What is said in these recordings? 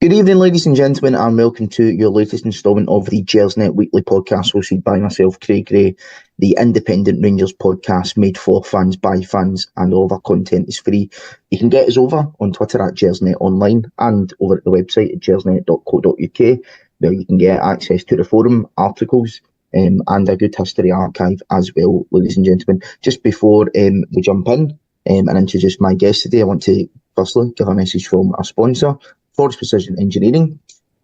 Good evening, ladies and gentlemen, and welcome to your latest instalment of the Gersnet Weekly Podcast, hosted by myself, Craig Gray, the independent Rangers podcast made for fans by fans, and all of our content is free. You can get us over on Twitter at Gersnet Online and over at the website at gersnet.co.uk, where you can get access to the forum, articles, and a good history archive as well, ladies and gentlemen. Just before we jump in and introduce my guest today, I want to firstly give a message from our sponsor, Forrest Precision Engineering.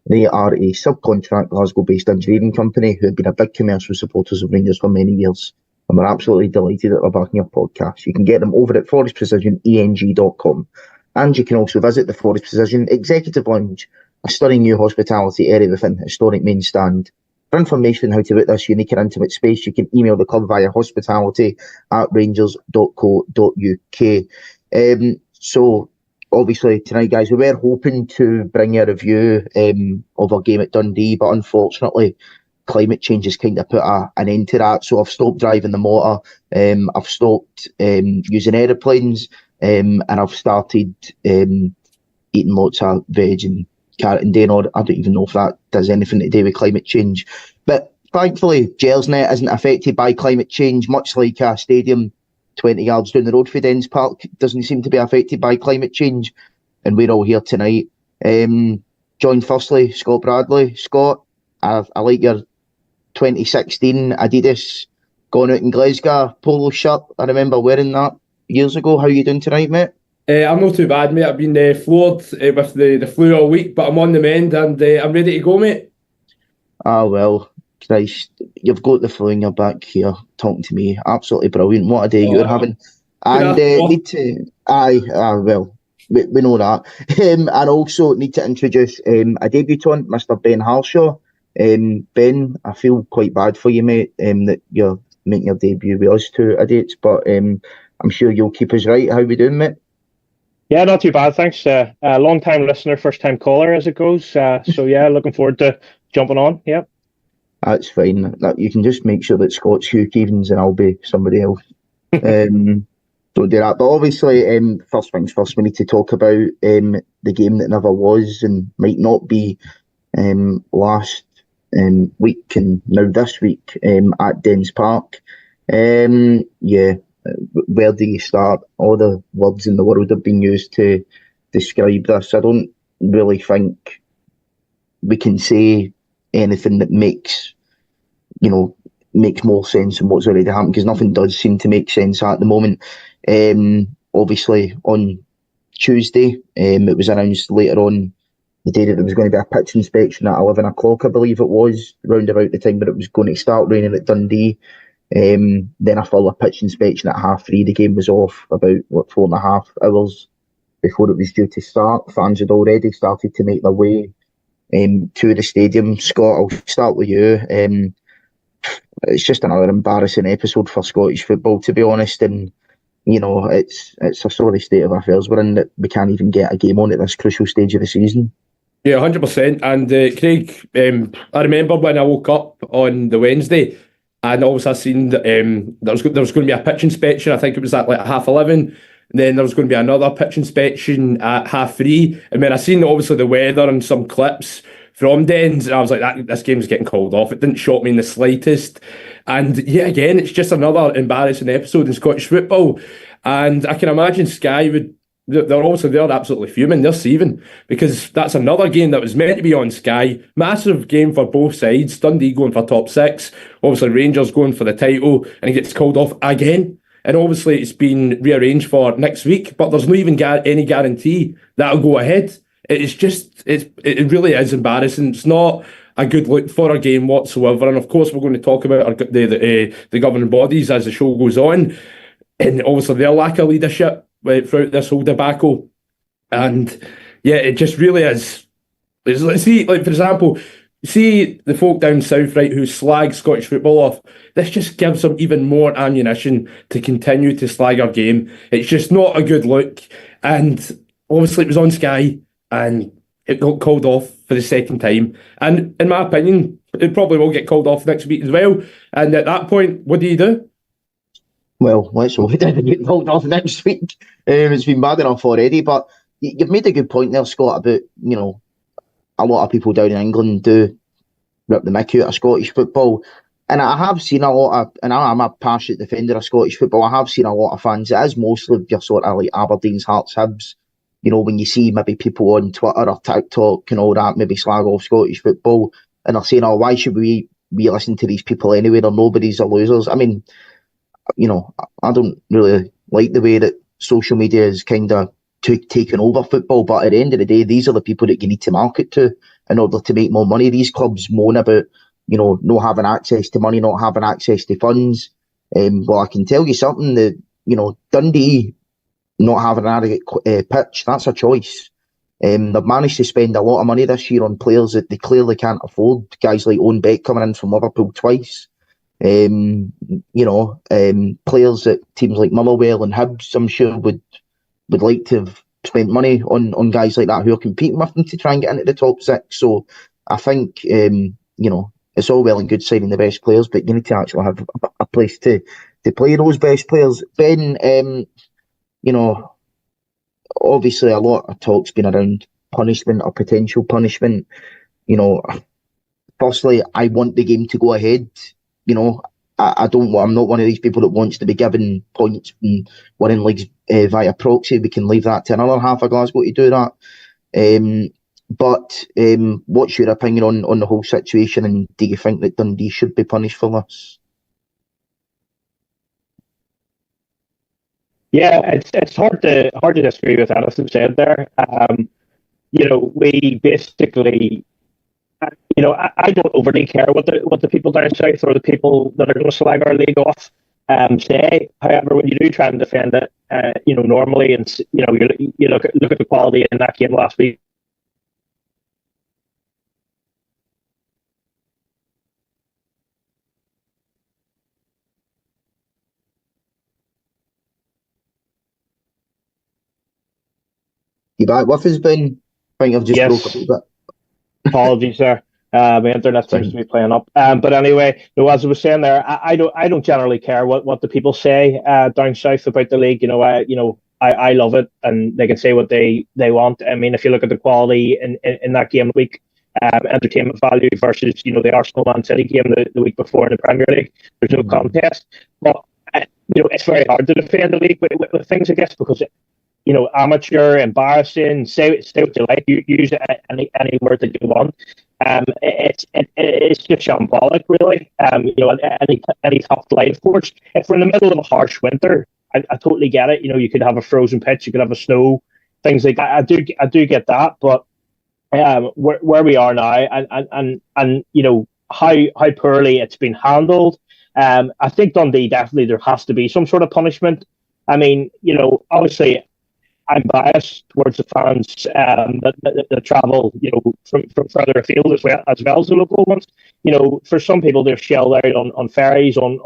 They are a subcontract Glasgow-based engineering company who have been a big commercial supporters of Rangers for many years, and we're absolutely delighted that they're backing your podcast. You can get them over at forrestprecisioneng.com, and you can also visit the Forrest Precision Executive Lounge, a stunning new hospitality area within the historic main stand. For information on how to book this unique and intimate space, you can email the club via hospitality@rangers.co.uk. So obviously tonight, guys, we were hoping to bring you a review of our game at Dundee, but unfortunately climate change has kind of put an end to that. So I've stopped driving the motor, I've stopped using aeroplanes, and I've started eating lots of veg and carrot and day. I don't even know if that does anything to do with climate change. But thankfully, Gersnet isn't affected by climate change, much like a stadium 20 yards down the road for Dens Park doesn't seem to be affected by climate change, and we're all here tonight. Joined firstly, Scott Bradley. Scott, I like your 2016 Adidas going out in Glasgow polo shirt. I remember wearing that years ago. How are you doing tonight, mate? I'm not too bad, mate. I've been floored with the flu all week, but I'm on the mend and I'm ready to go, mate. Well, Christ, you've got the flu in your back here talking to me. Absolutely brilliant. What a day you're having. And need to... well, we know that. And also need to introduce a debutant, Mr. Ben Harshaw. Ben, I feel quite bad for you, mate, that you're making your debut with us two idiots, but I'm sure you'll keep us right. How we doing, mate? Yeah, not too bad, thanks. Long-time listener, first-time caller as it goes. So yeah, looking forward to jumping on, yeah. That's fine. You can just make sure that Scott's Hugh Keevins and I'll be somebody else. Don't do that. But obviously, first things first, we need to talk about the game that never was and might not be last week and now this week at Dens Park. Where do you start? All the words in the world have been used to describe this. I don't really think we can say anything that makes more sense than what's already happened, because nothing does seem to make sense at the moment. Obviously, on Tuesday, it was announced later on the day that there was going to be a pitch inspection at 11 o'clock, I believe it was, round about the time that it was going to start raining at Dundee. Then a full pitch inspection at 3:30. The game was off about 4.5 hours before it was due to start. Fans had already started to make their way to the stadium. Scott, I'll start with you. It's just another embarrassing episode for Scottish football, to be honest, and it's a sorry state of affairs we're in that we can't even get a game on at this crucial stage of the season. Yeah, 100%. And Craig, I remember when I woke up on the Wednesday and also I seen that there was going to be a pitch inspection. I think it was at like 11:30. And then there was going to be another pitch inspection at 3:30. And then I seen obviously the weather and some clips from Dens, and I was like, this game's getting called off. It didn't shock me in the slightest. And yeah, again, it's just another embarrassing episode in Scottish football. And I can imagine Sky they're absolutely fuming. They're seething, because that's another game that was meant to be on Sky. Massive game for both sides. Dundee going for top 6. Obviously Rangers going for the title, and it gets called off again. And obviously it's been rearranged for next week, but there's no even any guarantee that'll go ahead. It really is embarrassing. It's not a good look for a game whatsoever. And of course, we're going to talk about the governing bodies as the show goes on, and obviously their lack of leadership throughout this whole debacle. And yeah, it just really is. See, like for example, see the folk down south, right, who slag Scottish football off. This just gives them even more ammunition to continue to slag our game. It's just not a good look. And obviously it was on Sky, and it got called off for the second time. And in my opinion, it probably will get called off next week as well. And at that point, what do? Well, let's hope it doesn't get called off next week. It's been bad enough already. But you've made a good point there, Scott, about, a lot of people down in England do rip the mick out of Scottish football. And I have seen a lot of, and I'm a passionate defender of Scottish football, I have seen a lot of fans. It is mostly your sort of like Aberdeen's, Hearts, Hibs. You know, when you see maybe people on Twitter or TikTok and all that, maybe slag off Scottish football, and they're saying, oh, why should we listen to these people anyway? They're nobodies or losers. I mean, you know, I don't really like the way that social media is kind of taken over football, but at the end of the day, these are the people that you need to market to in order to make more money. These clubs moan about, you know, not having access to money, not having access to funds. Well, I can tell you something, that, you know, Dundee not having an adequate pitch, that's a choice. They've managed to spend a lot of money this year on players that they clearly can't afford. Guys like Owen Beck coming in from Liverpool twice. You know, players that teams like Motherwell and Hibs, I'm sure, would like to have spent money on guys like that who are competing with them to try and get into the top six. So I think, you know, it's all well and good signing the best players, but you need to actually have a place to play those best players. Ben, you know, obviously a lot of talk's been around punishment or potential punishment. You know, firstly, I want the game to go ahead. You know, I'm not one of these people that wants to be given points and winning leagues via proxy. We can leave that to another half of Glasgow to do that. But what's your opinion on the whole situation, and do you think that Dundee should be punished for this? Yeah, it's hard to disagree with anything said there. You know, we basically, you know, I don't overly care what the people down south or the people that are going to slag our league off say. However, when you do try and defend it, you know, normally, and you know, you look at the quality in that game last week. You back with us, Ben? I think I've just Yes. broke up a bit. Apologies there. My internet seems to be playing up. But anyway, no, as I was saying there, I don't generally care what the people say down south about the league. You know, I love it, and they can say what they want. I mean, if you look at the quality in that game week, entertainment value versus, you know, the Arsenal Man City game the week before in the Premier League, there's no contest. But you know, it's very hard to defend the league with things, I guess, because you know, amateur, embarrassing, say what you like, you use any word that you want. It's just shambolic, really. You know, any tough light, of course. If we're in the middle of a harsh winter, I totally get it. You know, you could have a frozen pitch, you could have a snow, things like that. I do get that, but where we are now, and you know how poorly it's been handled. I think Dundee, definitely there has to be some sort of punishment. I mean, you know, obviously, I'm biased towards the fans that travel, you know, from further afield as well as the local ones. You know, for some people, they're shelled out on ferries, on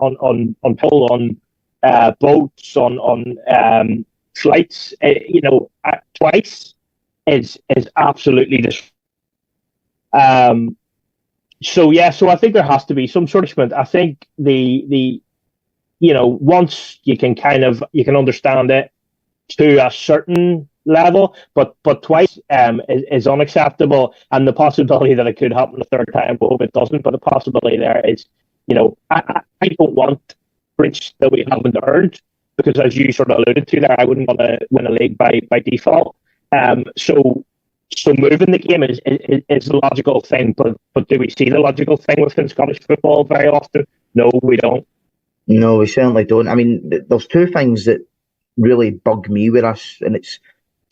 people, on boats, on flights. You know, twice is absolutely just. So I think there has to be some sort of punishment. I think the you know, once you can understand it to a certain level, but twice is unacceptable, and the possibility that it could happen a third time, we hope it doesn't, but the possibility there is, you know, I don't want bridge that we haven't earned, because as you sort of alluded to there, I wouldn't want to win a league by default. So moving the game is the logical thing, but do we see the logical thing within Scottish football very often? No, we don't. No, we certainly don't. I mean, there's two things that really bug me with us, and it's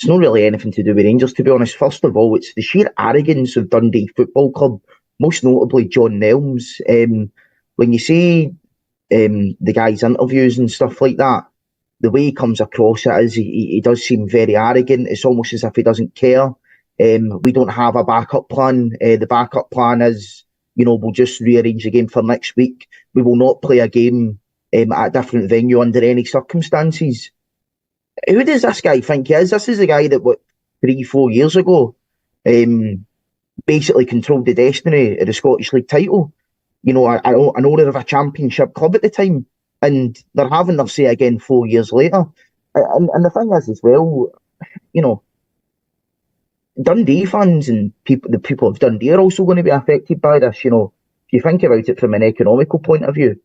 not really anything to do with Rangers, to be honest. First of all, it's the sheer arrogance of Dundee Football Club, most notably John Nelms. When you see the guy's interviews and stuff like that, the way he comes across it is he does seem very arrogant. It's almost as if he doesn't care. We don't have a backup plan. The backup plan is, you know, we'll just rearrange the game for next week. We will not play a game at a different venue under any circumstances. Who does this guy think he is? This is the guy that, 3-4 years ago, basically controlled the destiny of the Scottish League title. You know, I know they're a championship club at the time, and they're having their say again 4 years later. And the thing is, as well, you know, Dundee fans and the people of Dundee are also going to be affected by this. You know, if you think about it from an economical point of view,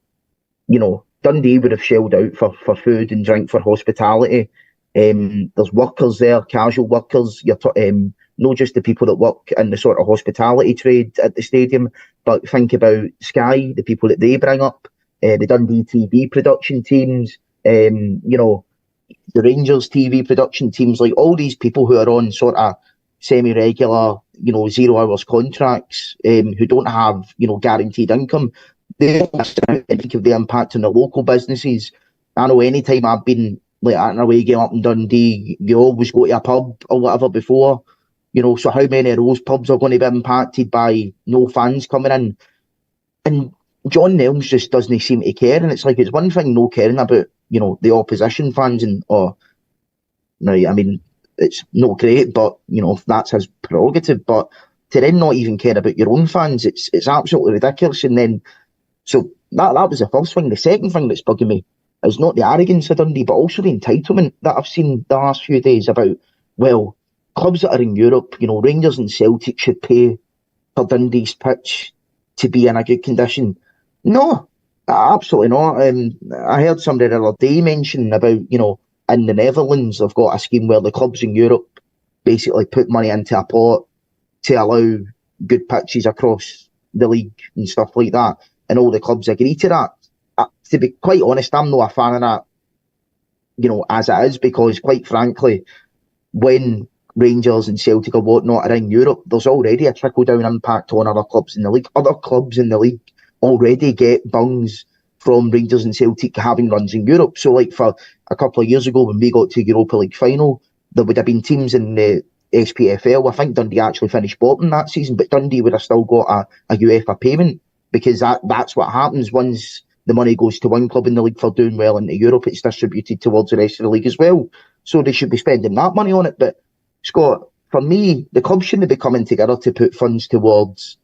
you know, Dundee would have shelled out for food and drink, for hospitality. There's workers there, casual workers. Not just the people that work in the sort of hospitality trade at the stadium, but think about Sky, the people that they bring up, the Dundee TV production teams, you know, the Rangers TV production teams, like all these people who are on sort of semi-regular, you know, 0 hours contracts, who don't have, you know, guaranteed income. They think of the impact on the local businesses. I know any time I've been like at an away game up in Dundee, you always go to a pub or whatever before, you know, so how many of those pubs are going to be impacted by no fans coming in? And John Nelms just doesn't seem to care, and it's like, it's one thing no caring about, you know, the opposition fans, and I mean, it's not great, but, you know, that's his prerogative, but to then not even care about your own fans, it's absolutely ridiculous. And then, so that was the first thing. The second thing that's bugging me is not the arrogance of Dundee, but also the entitlement that I've seen the last few days about, well, clubs that are in Europe, you know, Rangers and Celtic should pay for Dundee's pitch to be in a good condition. No, absolutely not. I heard somebody the other day mention about, you know, in the Netherlands, they've got a scheme where the clubs in Europe basically put money into a pot to allow good pitches across the league and stuff like that, and all the clubs agree to that. To be quite honest, I'm not a fan of that, you know, as it is, because quite frankly, when Rangers and Celtic or whatnot are in Europe, there's already a trickle-down impact on other clubs in the league. Other clubs in the league already get bungs from Rangers and Celtic having runs in Europe. So, like, for a couple of years ago, when we got to Europa League final, there would have been teams in the SPFL. I think Dundee actually finished bottom that season, but Dundee would have still got a UEFA payment, because that's what happens once the money goes to one club in the league for doing well into Europe. It's distributed towards the rest of the league as well. So they should be spending that money on it. But Scott, for me, the clubs shouldn't be coming together to put funds towards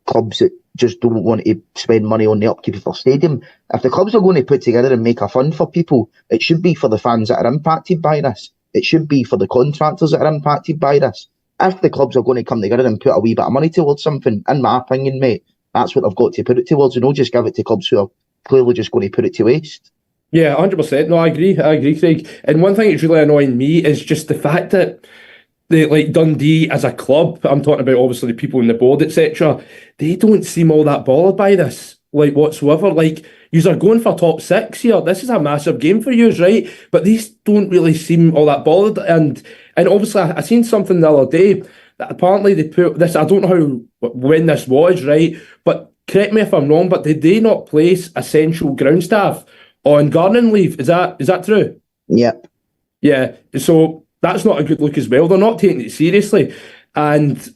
clubs that just don't want to spend money on the upkeep of their stadium. If the clubs are going to put together and make a fund for people, it should be for the fans that are impacted by this. It should be for the contractors that are impacted by this. If the clubs are going to come together and put a wee bit of money towards something, in my opinion, mate, that's what they've got to put it towards, and not just give it to clubs who are clearly just going to put it to waste. Yeah, 100%. No, I agree, Craig. And one thing that's really annoying me is just the fact that like Dundee as a club, I'm talking about obviously the people in the board, etc., they don't seem all that bothered by this, like, whatsoever. Like, yous are going for top six here. This is a massive game for yous, right? But these don't really seem all that bothered. And obviously, I seen something the other day that apparently they put this, I don't know when this was, right? But correct me if I'm wrong, but did they not place essential ground staff on gardening leave? Is that true? Yep. Yeah. So that's not a good look as well. They're not taking it seriously. And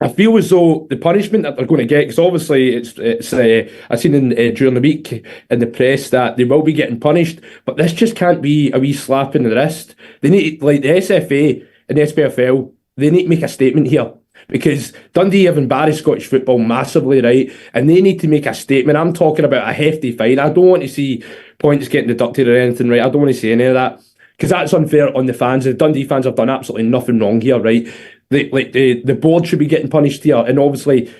I feel as though the punishment that they're going to get, because obviously it's I've seen during the week in the press that they will be getting punished, but this just can't be a wee slap in the wrist. They need, like the SFA and the SPFL, they need to make a statement here, because Dundee have embarrassed Scottish football massively, right? And they need to make a statement. I'm talking about a hefty fine. I don't want to see points getting deducted or anything, right? I don't want to see any of that, because that's unfair on the fans. The Dundee fans have done absolutely nothing wrong here, right? The board should be getting punished here, and obviously,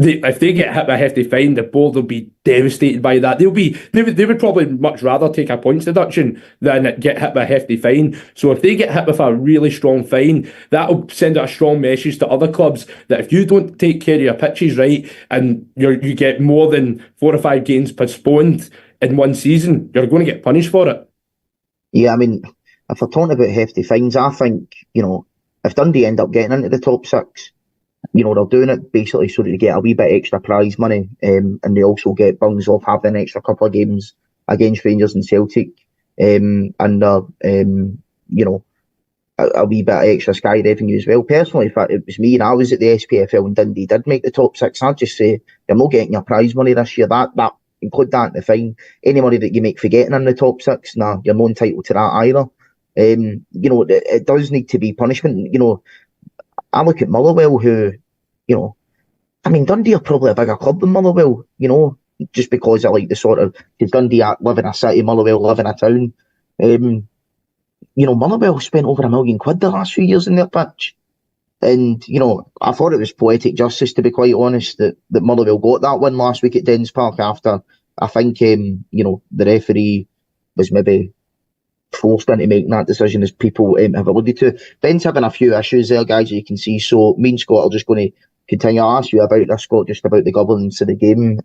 if they get hit by a hefty fine, the board will be devastated by that. They would probably much rather take a points deduction than get hit by a hefty fine. So if they get hit with a really strong fine, that'll send out a strong message to other clubs that if you don't take care of your pitches right, and you get more than 4 or 5 games postponed in one season, you're going to get punished for it. Yeah, I mean, if we're talking about hefty fines, I think, you know, if Dundee end up getting into the top 6, you know, they're doing it basically so that they get a wee bit extra prize money, and they also get bungs off having an extra couple of games against Rangers and Celtic, and you know, a wee bit of extra Sky revenue as well. Personally, if it was me and I was at the SPFL and Dundee did make the top 6, I'd just say, you're not getting your prize money this year. That include that in the fine. Any money that you make for getting in the top 6, nah, you're not entitled to that either. You know, it does need to be punishment. You know, I look at Motherwell, who, you know, I mean, Dundee are probably a bigger club than Motherwell, you know, just because I like the sort of, because Dundee live in a city, Motherwell live in a town. You know, Motherwell spent over £1 million the last few years in their pitch. And, I thought it was poetic justice, to be quite honest, that Motherwell got that win last week at Dens Park after, I think, the referee was maybe forced into making that decision, as people have alluded to. Ben's having a few issues there, guys, as you can see. So me and Scott are just going to continue. I'll ask you about this, Scott, just about the governance of the game.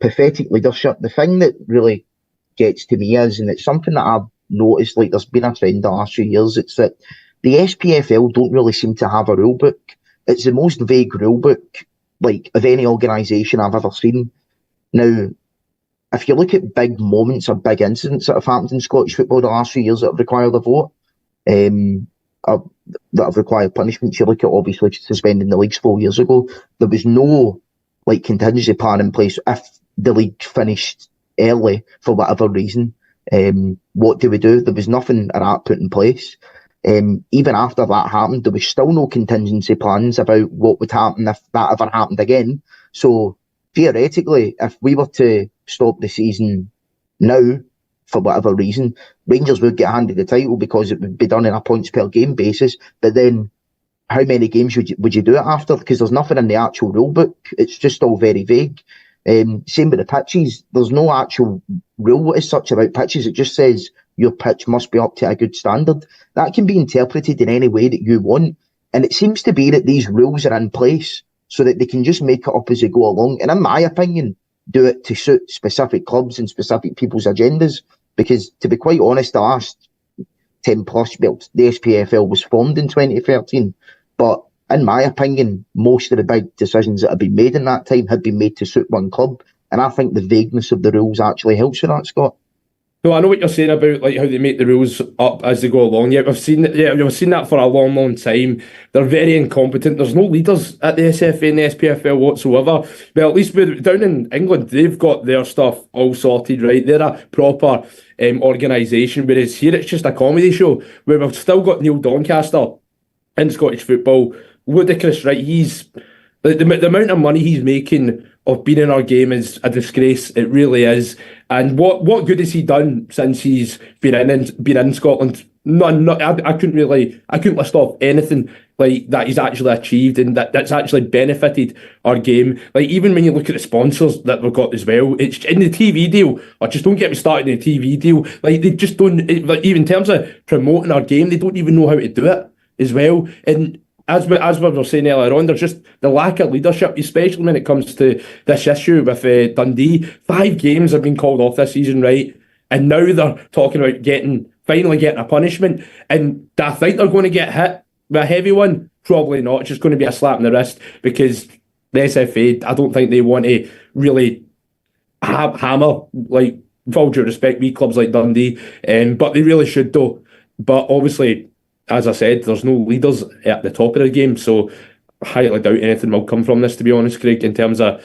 Pathetic leadership. The thing that really gets to me is, and it's something that I've noticed, like there's been a trend the last few years, it's that the SPFL don't really seem to have a rule book. It's the most vague rule book, like, of any organisation I've ever seen. Now, if you look at big moments or big incidents that have happened in Scottish football the last few years that have required a vote, that have required punishments, you look at obviously suspending the leagues 4 years ago, there was no contingency plan in place if the league finished early for whatever reason. What do we do? There was nothing of that put in place. Even after that happened, there was still no contingency plans about what would happen if that ever happened again. So theoretically, if we were to stop the season now, for whatever reason, Rangers would get handed the title because it would be done on a points per game basis. But then, how many games would you do it after? Because there's nothing in the actual rule book. It's just all very vague. Same with the pitches. There's no actual rule as such about pitches. It just says your pitch must be up to a good standard. That can be interpreted in any way that you want. And it seems to be that these rules are in place so that they can just make it up as they go along. And in my opinion, do it to suit specific clubs and specific people's agendas. Because to be quite honest, the last 10 plus, the SPFL was formed in 2013. But in my opinion, most of the big decisions that have been made in that time have been made to suit one club. And I think the vagueness of the rules actually helps with that, Scott. No, I know what you're saying about how they make the rules up as they go along. Yeah, we've seen that for a long, long time. They're very incompetent. There's no leaders at the SFA and the SPFL whatsoever. Well, at least down in England, they've got their stuff all sorted, right? They're a proper organisation, whereas here it's just a comedy show where we've still got Neil Doncaster in Scottish football. Ludicrous, right? He's the amount of money he's making of being in our game is a disgrace. It really is. And what good has he done since he's been in Scotland? None. I couldn't list off anything like that he's actually achieved and that's actually benefited our game. Like, even when you look at the sponsors that we've got as well, it's in the TV deal. Or just don't get me started in the TV deal. Like, they just don't. Like, even in terms of promoting our game, they don't even know how to do it as well. And as we were saying earlier on, there's just the lack of leadership, especially when it comes to this issue with Dundee. 5 games have been called off this season, right? And now they're talking about finally getting a punishment. And do I think they're going to get hit with a heavy one? Probably not. It's just going to be a slap in the wrist because the SFA, I don't think they want to really hammer, like, with all due respect, wee clubs like Dundee. But they really should, though. But obviously, as I said, there's no leaders at the top of the game, so I highly doubt anything will come from this, to be honest, Craig, in terms of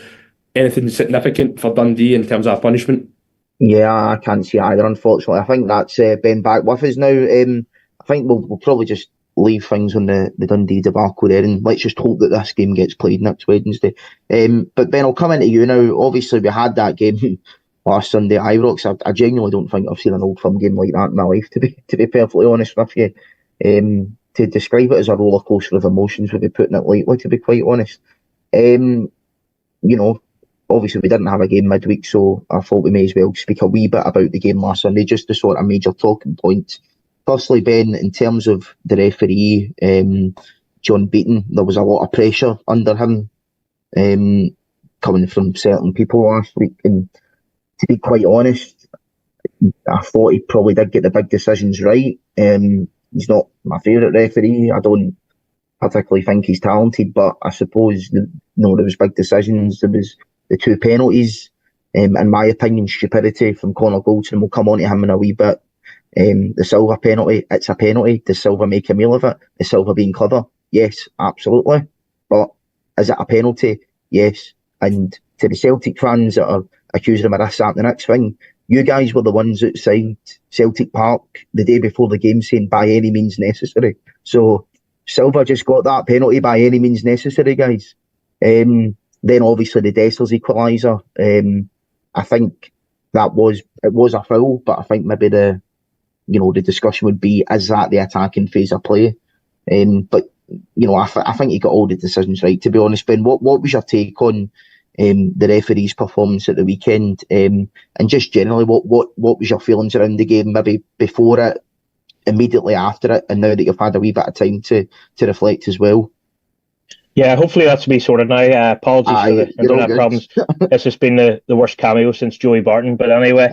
anything significant for Dundee in terms of punishment. Yeah, I can't see either, unfortunately. I think that's Ben back with us now. I think we'll probably just leave things on the Dundee debacle there, and let's just hope that this game gets played next Wednesday. But Ben, I'll come into you now. Obviously, we had that game last Sunday at Ibrox. I genuinely don't think I've seen an Old Firm game like that in my life, to be perfectly honest with you. To describe it as a roller coaster of emotions would be putting it lightly, to be quite honest. Obviously we didn't have a game midweek, so I thought we may as well speak a wee bit about the game last Sunday, just the sort of major talking points. Firstly, Ben, in terms of the referee, John Beaton, there was a lot of pressure under him coming from certain people last week, and to be quite honest, I thought he probably did get the big decisions right. He's not my favourite referee. I don't particularly think he's talented, but I suppose there was big decisions. There was the 2 penalties. In my opinion, stupidity from Connor Goldson. We'll come on to him in a wee bit. The Silva penalty, it's a penalty. Does Silva make a meal of it? Is Silva being clever? Yes, absolutely. But is it a penalty? Yes. And to the Celtic fans that are accusing him of this, that, and the next thing, you guys were the ones outside Celtic Park the day before the game saying by any means necessary. So Silva just got that penalty by any means necessary, guys. Then obviously the Dessers equaliser. I think it was a foul, but I think maybe the discussion would be, is that the attacking phase of play? But I think he got all the decisions right, to be honest. Ben, what was your take on the referee's performance at the weekend, and just generally, what was your feelings around the game, maybe before it, immediately after it, and now that you've had a wee bit of time to reflect as well? Yeah, hopefully that's me sorted now. Apologies for the internet problems. This has been the worst cameo since Joey Barton. But anyway,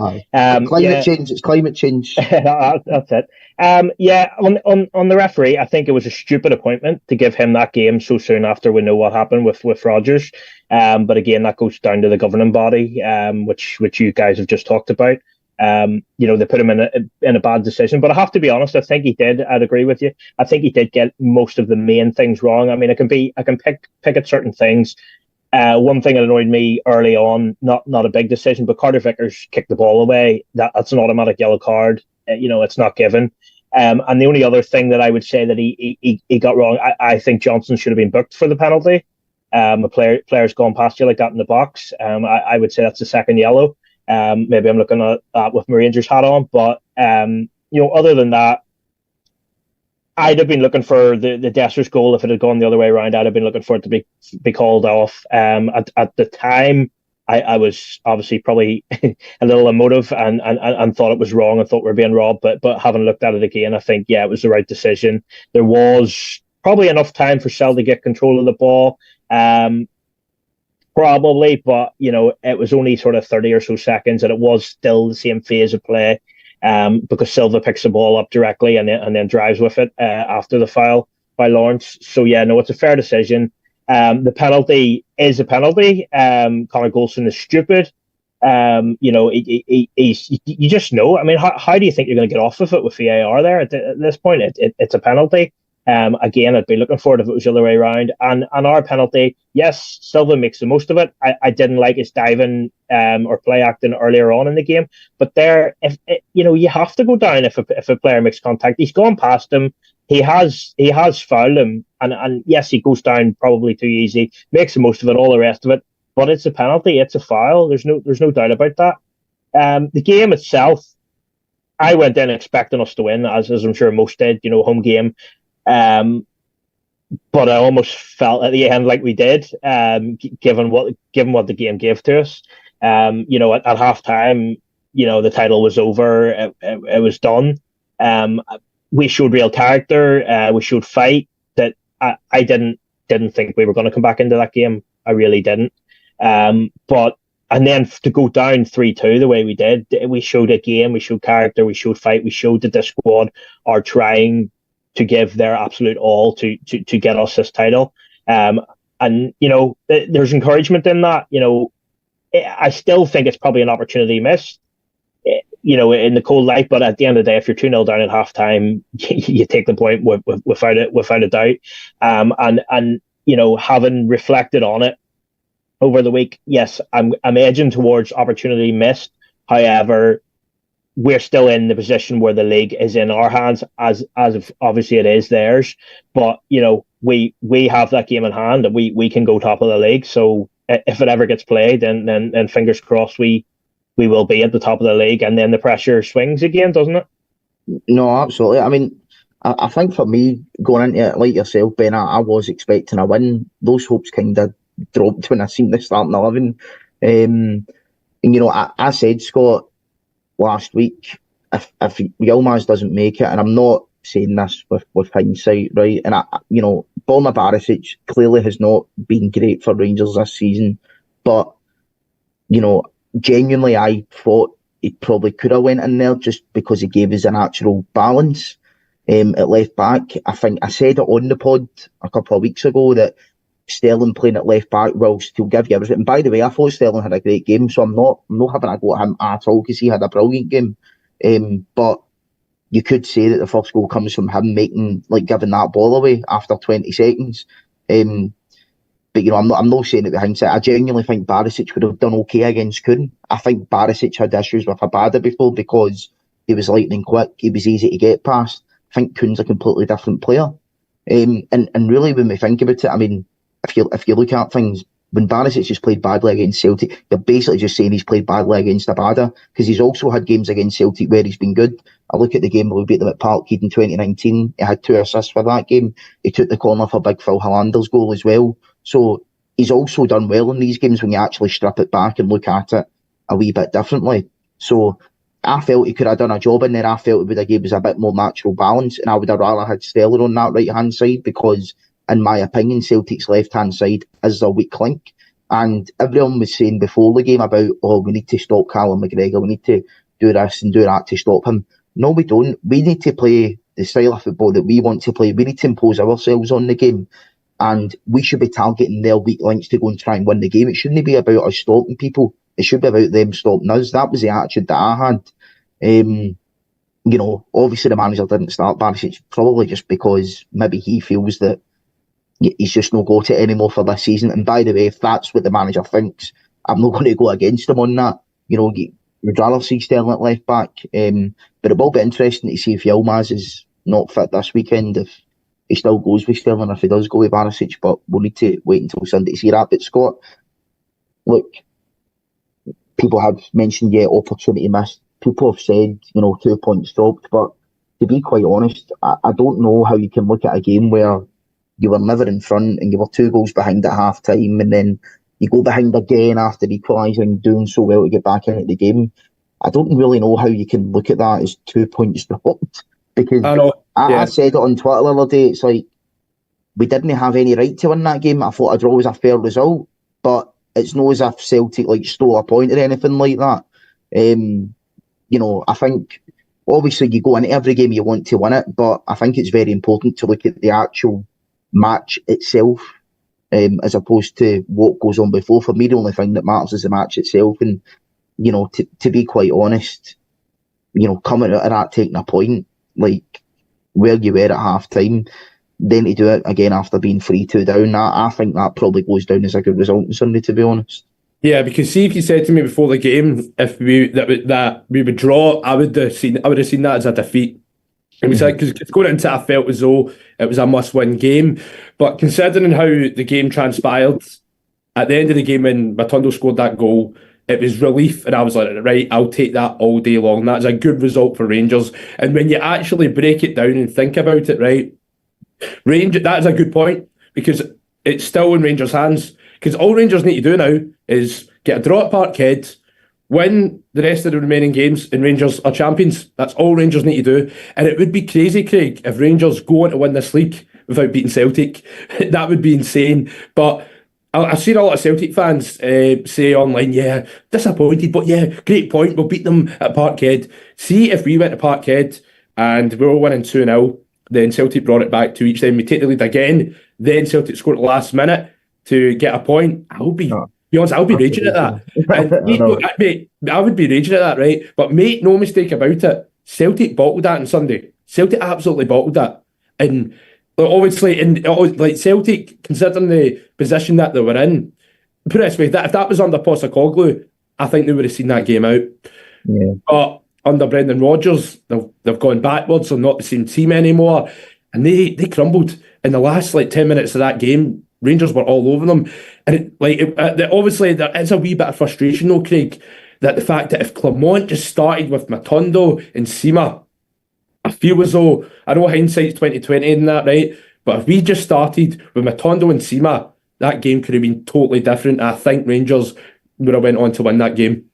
change. It's climate change. That's it. On the referee, I think it was a stupid appointment to give him that game so soon after we know what happened with Rodgers. But again, that goes down to the governing body, which you guys have just talked about. They put him in a bad decision, but I have to be honest. I think he did. I'd agree with you. I think he did get most of the main things wrong. I mean, I can pick at certain things. One thing that annoyed me early on, not a big decision, but Carter Vickers kicked the ball away. That's an automatic yellow card. It's not given. And the only other thing that I would say that he got wrong, I think Johnson should have been booked for the penalty. A player's gone past you like that in the box. I would say that's the second yellow. Maybe I'm looking at that with my Rangers hat on, but other than that, I'd have been looking for the Dessers goal. If it had gone the other way around, I'd have been looking for it to be called off. At the time, I was obviously probably a little emotive and thought it was wrong and thought we were being robbed. But having looked at it again, I think it was the right decision. There was probably enough time for Sell to get control of the ball. Probably, but it was only sort of 30 or so seconds, and it was still the same phase of play, because Silva picks the ball up directly and then drives with it after the foul by Lawrence. So it's a fair decision. The penalty is a penalty. Connor Goldson is stupid. You just know. I mean, how do you think you're going to get off of it with VAR there at this point? It's a penalty. Again, I'd be looking for it if it was the other way around. And our penalty, yes, Silva makes the most of it. I didn't like his diving or play acting earlier on in the game. But there, you have to go down if a player makes contact. He's gone past him. He has fouled him, and yes, he goes down probably too easy. Makes the most of it, all the rest of it. But it's a penalty. It's a foul. There's no doubt about that. The game itself, I went in expecting us to win, as I'm sure most did. Home game. But I almost felt at the end like we did, given what the game gave to us. At half time, the title was over. It was done. We showed real character. We showed fight. That I didn't think we were going to come back into that game. I really didn't. And then to go down 3-2 the way we did, we showed a game. We showed character. We showed fight. We showed that the squad are trying to give their absolute all to get us this title. And there's encouragement in that. I still think it's probably an opportunity missed, in the cold light, but at the end of the day, if you're 2-0 down at halftime, you take the point without a doubt. And having reflected on it over the week, yes, I'm edging towards opportunity missed. However, we're still in the position where the league is in our hands, as if obviously it is theirs. But we have that game in hand, and we can go top of the league. So if it ever gets played, then fingers crossed we will be at the top of the league, and then the pressure swings again, doesn't it? No, absolutely. I mean, I think for me going into it, like yourself, Ben, I was expecting a win. Those hopes kind of dropped when I seen the starting 11. I said, Scott, last week, if Yilmaz doesn't make it, and I'm not saying this with hindsight, right? And Borna Barisic clearly has not been great for Rangers this season, but genuinely, I thought he probably could have went in there just because he gave us a natural balance at left back. I think I said it on the pod a couple of weeks ago that Sterling playing at left back will still give you everything. And by the way, I thought Sterling had a great game, so I'm not having a go at him at all because he had a brilliant game. But you could say that the first goal comes from him giving that ball away after 20 seconds. But I'm not saying it with hindsight. I genuinely think Barisic would have done okay against Kuhn. I think Barisic had issues with Abada before because he was lightning quick. He was easy to get past. I think Kuhn's a completely different player. And really, when we think about it, I mean, if you look at things, when Barisic has played badly against Celtic, you're basically just saying he's played badly against Abada, because he's also had games against Celtic where he's been good. I look at the game where we beat them at Parkhead in 2019. He had 2 assists for that game. He took the corner for Big Phil Hollander's goal as well. So he's also done well in these games when you actually strip it back and look at it a wee bit differently. So I felt he could have done a job in there. I felt it would have given us a bit more natural balance, and I would have rather had Stellar on that right-hand side, because in my opinion, Celtic's left-hand side is a weak link. And everyone was saying before the game about, we need to stop Callum McGregor, we need to do this and do that to stop him. No, we don't. We need to play the style of football that we want to play. We need to impose ourselves on the game. And we should be targeting their weak links to go and try and win the game. It shouldn't be about us stopping people. It should be about them stopping us. That was the attitude that I had. Obviously the manager didn't start Barisic, probably just because maybe he feels that he's just not got it anymore for this season. And by the way, if that's what the manager thinks, I'm not going to go against him on that. We'd rather see Sterling at left back. But it will be interesting to see if Yilmaz is not fit this weekend, if he still goes with Sterling, if he does go with Barisic. But we'll need to wait until Sunday to see that. But Scott, look, people have mentioned, opportunity missed. People have said, 2 points dropped. But to be quite honest, I don't know how you can look at a game where you were never in front and you were 2 goals behind at half time, and then you go behind again after equalising, doing so well to get back into the game. I don't really know how you can look at that as 2 points dropped, because I said it on Twitter the other day. It's like, we didn't have any right to win that game. I thought a draw was a fair result, but it's not as if Celtic stole a point or anything like that. I think obviously you go into every game you want to win it, but I think it's very important to look at the actual match itself, as opposed to what goes on before. For me, the only thing that matters is the match itself. And to be quite honest, coming out of that, taking a point like where you were at half time, then to do it again after being 3-2 down, I think that probably goes down as a good result on Sunday, to be honest. Yeah, because see, if you said to me before the game if we would draw, I would have seen that as a defeat. It was like, because going into it, I felt as though it was a must-win game. But considering how the game transpired, at the end of the game when Matondo scored that goal, it was relief, and I was like, right, I'll take that all day long. That's a good result for Rangers. And when you actually break it down and think about it, right, that's a good point, because it's still in Rangers' hands. Because all Rangers need to do now is get a draw at Parkhead, win the rest of the remaining games, and Rangers are champions. That's all Rangers need to do. And it would be crazy, Craig, if Rangers go on to win this league without beating Celtic. That would be insane. But I've seen a lot of Celtic fans say online, disappointed, but great point, we'll beat them at Parkhead. See, if we went to Parkhead and we were winning 2-0, then Celtic brought it back to each time. We take the lead again, then Celtic scored at the last minute to get a point. I'll be raging at that. And, mate, I would be raging at that, right? But make no mistake about it, Celtic bottled that on Sunday. Celtic absolutely bottled that. And obviously, Celtic, considering the position that they were in, put it this way, if that was under Postecoglou, I think they would have seen that game out. Yeah. But under Brendan Rodgers, they've gone backwards. They're not the same team anymore. And they crumbled. In the last 10 minutes of that game, Rangers were all over them. And obviously there is a wee bit of frustration though, Craig, that the fact that if Clermont just started with Matondo and Sima, I feel as though, I know hindsight's 2020 in that, right? But if we just started with Matondo and Sima, that game could have been totally different. I think Rangers would have went on to win that game.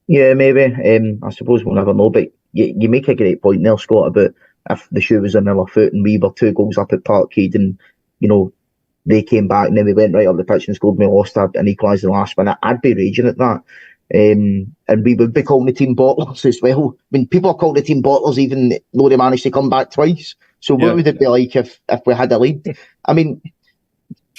Yeah, maybe. I suppose we'll never know. But you make a great point there, Scott, about if the shoe was on our foot and we were 2 goals up at Parkhead and, they came back and then we went right up the pitch and scored, and we lost and equalised the last minute, I'd be raging at that. And we would be calling the team bottlers as well. I mean, people are called the team bottlers even though they managed to come back twice. So what would it be like if we had a lead? I mean,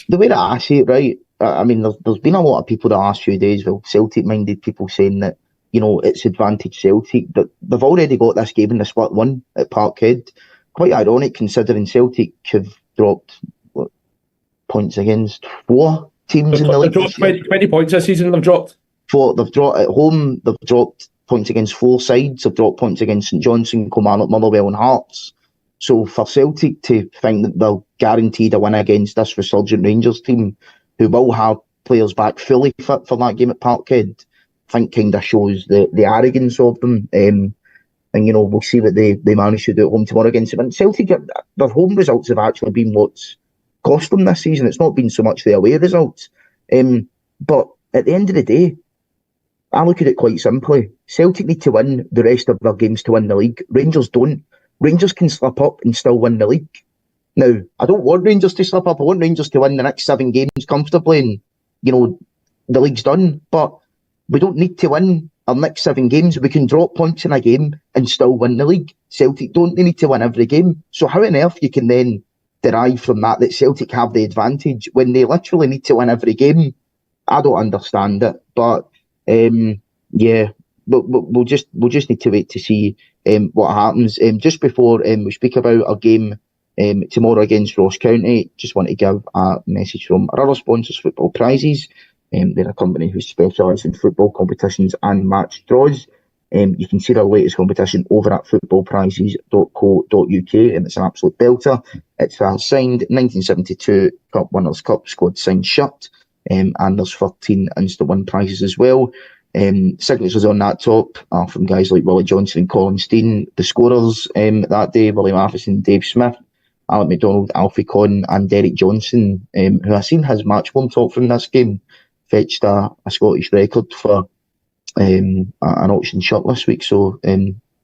the way that I see it, right, I mean, there's been a lot of people the last few days, Celtic-minded people saying that, it's advantage Celtic, but they've already got this game in the split 1 at Parkhead. Quite ironic considering Celtic have dropped points against 4 teams in the league. They've dropped 20 points this season, they've dropped. 4, they've dropped at home, they've dropped points against 4 sides, they've dropped points against St Johnstone, Kilmarnock, Motherwell and Hearts. So for Celtic to think that they're guaranteed a win against this resurgent Rangers team, who will have players back fully fit for that game at Parkhead, I think kind of shows the arrogance of them. And, we'll see what they manage to do at home tomorrow against them. And Celtic, their home results have actually been what's cost them this season. It's not been so much the away results. But at the end of the day, I look at it quite simply. Celtic need to win the rest of their games to win the league. Rangers don't. Rangers can slip up and still win the league. Now, I don't want Rangers to slip up. I want Rangers to win the next 7 games comfortably and, the league's done. But we don't need to win our next 7 games. We can drop points in a game and still win the league. Celtic don't. They need to win every game. So how on earth you can then derive from that Celtic have the advantage when they literally need to win every game? I don't understand it. But, but we'll just need to wait to see what happens. Just before we speak about our game tomorrow against Ross County, just want to give a message from our other sponsors, Football Prizes. They're a company who specialise in football competitions and match draws. You can see their latest competition over at footballprizes.co.uk, and it's an absolute belter. It's a signed 1972 Cup Winners' Cup squad signed shirt, and there's 13 instant win prizes as well. Signatures on that top are from guys like Willie Johnson and Colin Steen, the scorers that day, Willie Matheson, Dave Smith, Alec McDonald, Alfie Conn and Derek Johnson, who I seen his match warm top from this game, fetched a Scottish record for an auction shirt this week, so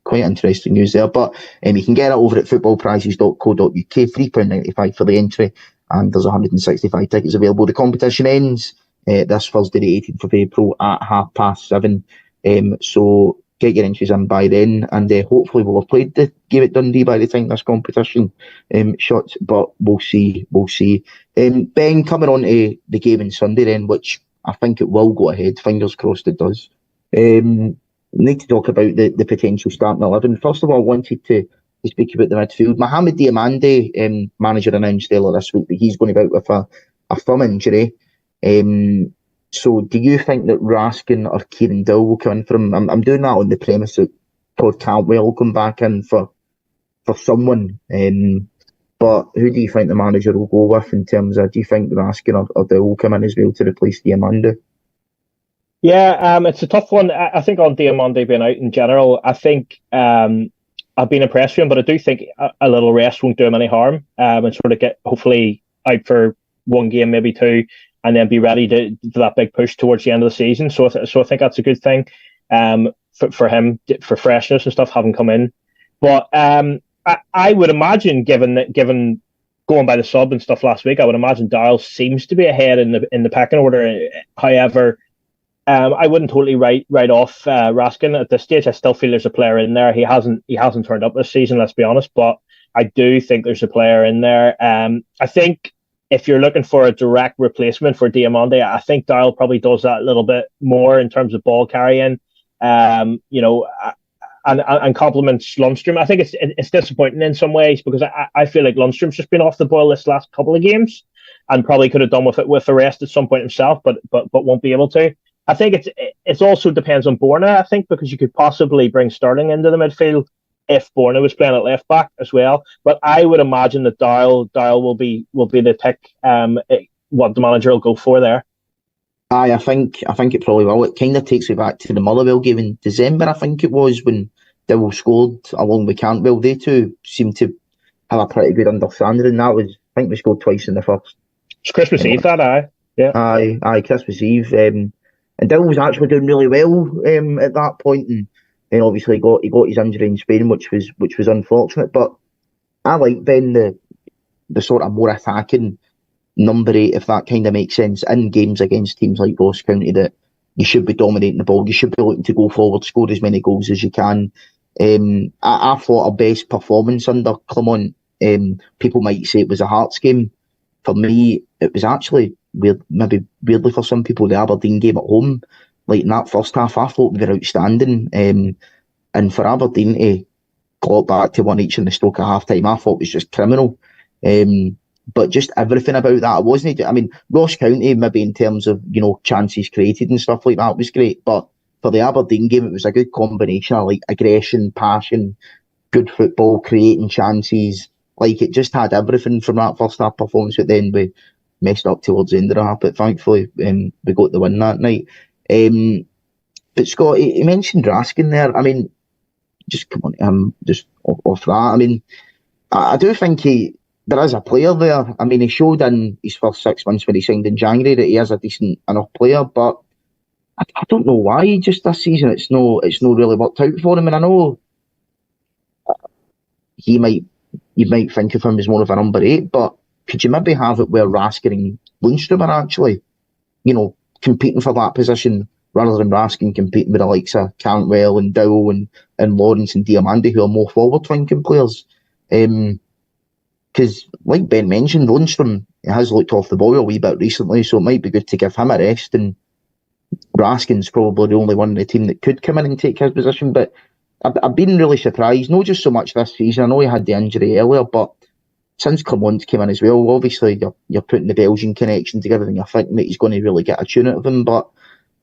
quite interesting news there. But you can get it over at footballprizes.co.uk, £3.95 for the entry, and there's 165 tickets available. The competition ends this Thursday the 18th of April at 7:30, so get your entries in by then, and hopefully we'll have played the game at Dundee by the time this competition shuts, but we'll see. Ben, coming on to the game on Sunday then, which I think it will go ahead, fingers crossed it does. Need to talk about the potential starting 11. First of all, I wanted to speak about the midfield. Mohamed Diamande, manager, announced earlier this week that he's going to be out with a thumb injury. So do you think that Raskin or Kieran Dow will come in for him? I'm doing that on the premise that Todd Caldwell will come back in for someone. But who do you think the manager will go with in terms of, do you think Raskin or Dow will come in as well to replace Diamande? Yeah, it's a tough one. I think on Diamande being out in general, I think I've been impressed with him, but I do think a little rest won't do him any harm, and sort of get hopefully out for 1 game, maybe 2, and then be ready to that big push towards the end of the season. So I think that's a good thing for him, for freshness and stuff, having come in. But I would imagine, given going by the sub and stuff last week, I would imagine Dial seems to be ahead in the pecking order. However, I wouldn't totally write off Raskin at this stage. I still feel there's a player in there. He hasn't turned up this season, let's be honest, but I do think there's a player in there. I think if you're looking for a direct replacement for Diamande, I think Dial probably does that a little bit more in terms of ball carrying, and complements Lundstrom. I think it's disappointing in some ways because I feel like Lundstrom's just been off the boil this last couple of games and probably could have done with the rest at some point himself, but won't be able to. I think it's also depends on Borna, I think, because you could possibly bring Sterling into the midfield if Borna was playing at left back as well. But I would imagine that Dial will be the pick, what the manager will go for there. I think it probably will. It kind of takes me back to the Motherwell game in December, I think it was, when Dowell scored along with Cantwell. They two seemed to have a pretty good understanding, and that was, I think we scored twice in the first. It's Christmas Eve, that, aye? Yeah. Aye, Christmas Eve. And Dowell was actually doing really well at that point, and then obviously he got his injury in Spain, which was unfortunate. But I like Ben the sort of more attacking number 8, if that kind of makes sense, in games against teams like Ross County, that you should be dominating the ball, you should be looking to go forward, score as many goals as you can. I thought our best performance under Clement, people might say it was a Hearts game. For me, it was actually maybe weirdly for some people, the Aberdeen game at home. Like in that first half, I thought we were outstanding. And for Aberdeen to claw back to 1-1 in the Stoke at half time, I thought was just criminal. But just everything about that, wasn't it? I mean, Ross County, maybe in terms of, chances created and stuff like that, was great. But for the Aberdeen game, it was a good combination of like aggression, passion, good football, creating chances. Like, it just had everything from that first half performance. But then we messed up towards the end of the half, but thankfully we got the win that night. But Scott, he mentioned Raskin there. I mean, just come on, just off that. I mean, I do think there is a player there. I mean, he showed in his first 6 months when he signed in January that he is a decent enough player, but I don't know why just this season it's no really worked out for him. And I know you might think of him as more of a number 8, but could you maybe have it where Raskin and Lundstrom are actually, competing for that position rather than Raskin competing with the likes of Cantwell and Dow and Lawrence and Diamandi, who are more forward-thinking players? Because, like Ben mentioned, Lundstrom has looked off the ball a wee bit recently, so it might be good to give him a rest. And Raskin's probably the only one in the team that could come in and take his position. But I've been really surprised, not just so much this season. I know he had the injury earlier, but since Clermont came in as well, obviously you're putting the Belgian connection together and you're thinking that he's going to really get a tune out of him, but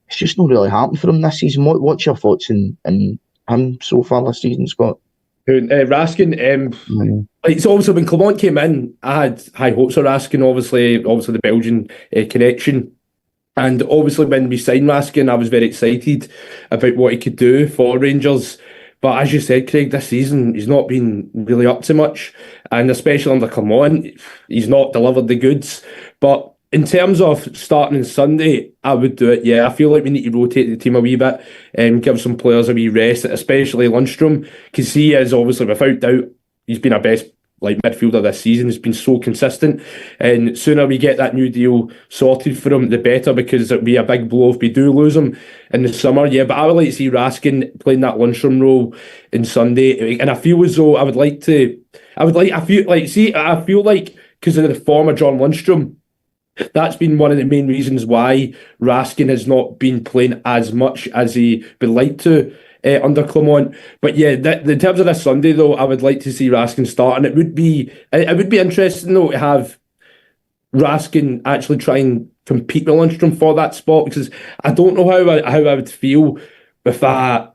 it's just not really happened for him this season. What's your thoughts on him so far this season, Scott? Raskin, it's obviously when Clermont came in, I had high hopes of Raskin, obviously the Belgian connection. And obviously when we signed Raskin, I was very excited about what he could do for Rangers. But as you said, Craig, this season, he's not been really up to much. And especially under Clermont, he's not delivered the goods. But in terms of starting on Sunday, I would do it, yeah. I feel like we need to rotate the team a wee bit and give some players a wee rest, especially Lundstrom, because he is obviously, without doubt, he's been our best midfielder this season. He's been so consistent, and sooner we get that new deal sorted for him, the better, because it'll be a big blow if we do lose him in the summer. Yeah, but I would like to see Raskin playing that Lundstrom role in Sunday, and I feel as though I feel like because of the form of John Lundstrom, that's been one of the main reasons why Raskin has not been playing as much as he would like to under Clermont. But yeah, in terms of this Sunday though, I would like to see Raskin start, and it would be interesting though to have Raskin actually try and compete with Lundstrom for that spot, because I don't know how I would feel with a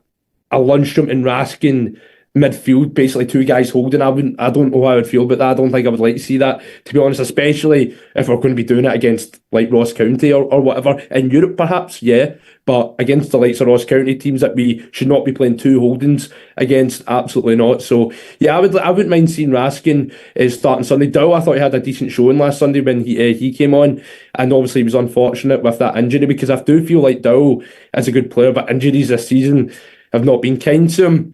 Lundstrom and Raskin midfield, basically two guys holding. I don't know how I would feel about that. I don't think I would like to see that, to be honest, especially if we're going to be doing it against like Ross County or whatever in Europe, perhaps, yeah. But against the likes of Ross County teams that we should not be playing two holdings against, absolutely not. So yeah, I wouldn't mind seeing Raskin starting Sunday. Dow, I thought he had a decent showing last Sunday when he came on, and obviously he was unfortunate with that injury, because I do feel like Dow is a good player, but injuries this season have not been kind to him.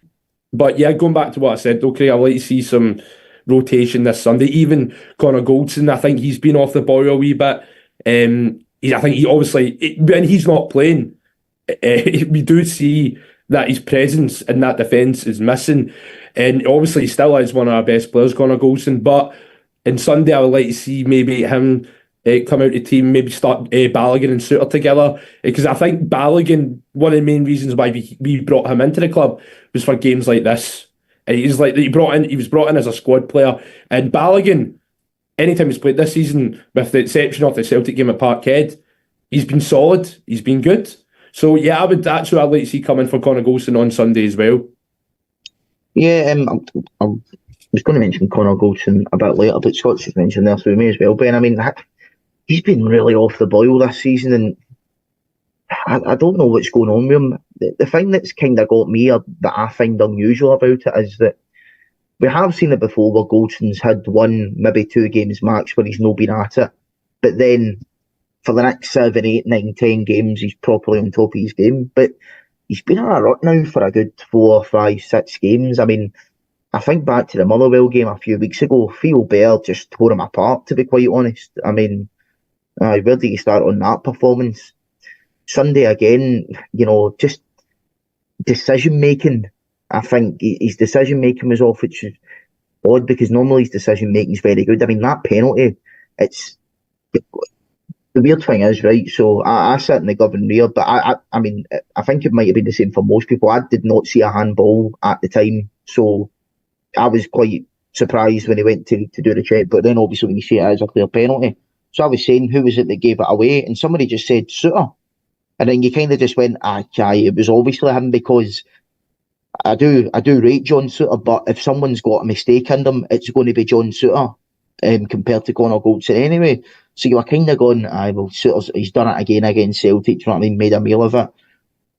But yeah, going back to what I said though, Craig, I'd like to see some rotation this Sunday. Even Connor Goldson, I think he's been off the boil a wee bit. I think he obviously, when he's not playing, we do see that his presence in that defence is missing. And obviously he still is one of our best players, Connor Goldson. But on Sunday, I would like to see maybe him come out of the team, maybe start Balogun and Suter together, because I think Balogun, one of the main reasons why we brought him into the club was for games like this. He was brought in as a squad player, and Balogun, anytime he's played this season, with the exception of the Celtic game at Parkhead, he's been solid, he's been good. So yeah, that's who I'd like to see come in for Connor Goldson on Sunday as well. Yeah, I was going to mention Connor Goldson a bit later, but Scott's just mentioned there through me as well, Ben. I mean, he's been really off the boil this season, and I don't know what's going on with him. The thing that's kind of got me, that I find unusual about it, is that we have seen it before where Goldson's had one, maybe 2 games max where he's not been at it, but then for the next 7, 8, 9, 10 games, he's properly on top of his game. But he's been on a rut now for a good 4, 5, 6 games. I mean, I think back to the Motherwell game a few weeks ago, Theo Bair just tore him apart, to be quite honest. I mean, where do you start on that performance? Sunday again, just decision-making. I think his decision-making was off, which is odd, because normally his decision-making is very good. I mean, that penalty, the weird thing is, right, so I sit in the Govan rear, but I mean, I think it might have been the same for most people. I did not see a handball at the time, so I was quite surprised when he went to do the check, but then obviously when you see it as a clear penalty. So I was saying, who was it that gave it away? And somebody just said, Suter. And then you kind of just went, it was obviously him, because I do rate John Suter, but if someone's got a mistake in them, it's going to be John Suter compared to Connor Goldson anyway. So you were kind of going, well, Souttar's, he's done it again against Celtic, do you know what I mean, made a meal of it.